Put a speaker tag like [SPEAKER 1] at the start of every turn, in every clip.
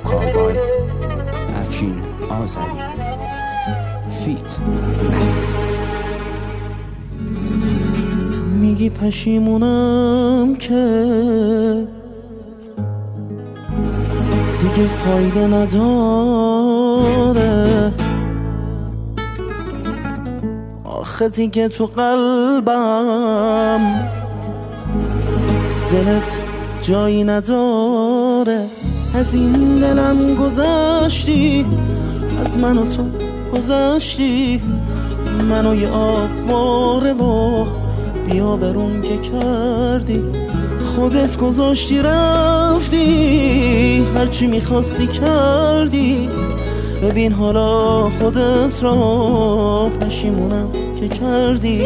[SPEAKER 1] وکالبای افشین آذری فیت نسیم.
[SPEAKER 2] میگی پشیمونم که دیگه فایده نداره، آخه دیگه تو قلبم دلت جایی نداره. از این دلم گذشتی، از من و تو گذشتی، منو یه آواره و بیا برون که کردی. خودت گذاشتی رفتی، هرچی میخواستی کردی. ببین حالا خودت را پشیمونم که کردی.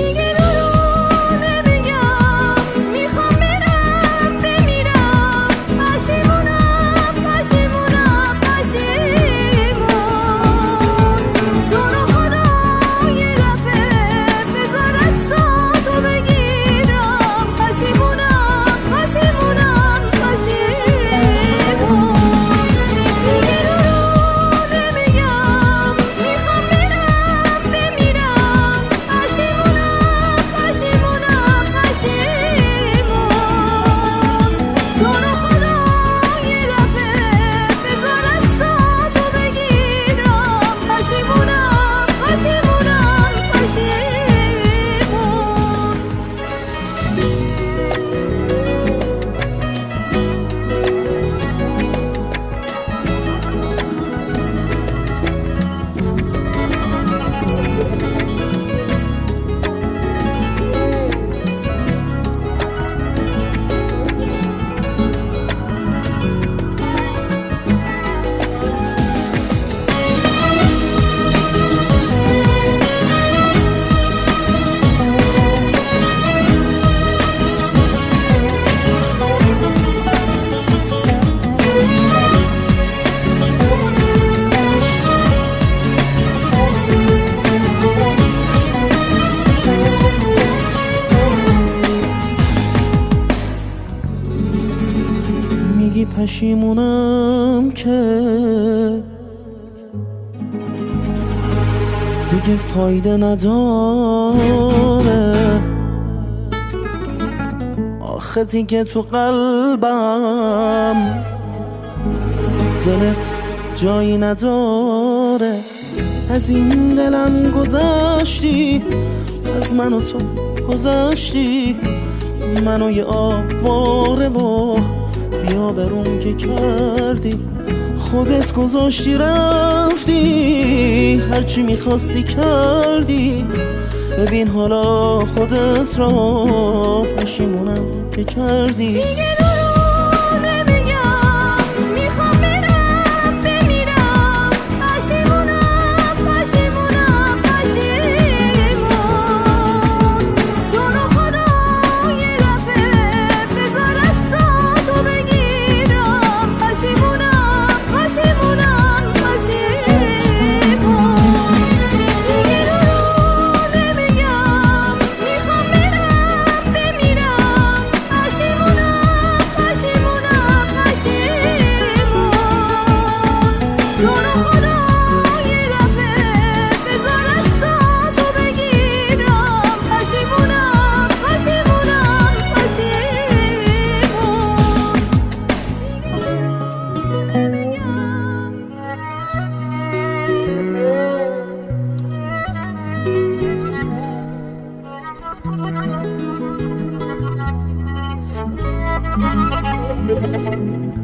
[SPEAKER 2] میگی پشیمونم که دیگه فایده نداره، آخه دیگه تو قلبم دلت جایی نداره. از این دلم گذشتی، از من و تو گذشتی، منو یه آواره و بیا برون که کردی. خودت گذاشتی رفتی، هرچی میخواستی کردی. ببین حالا خودت را پشیمونم که کردی.
[SPEAKER 3] Thank you.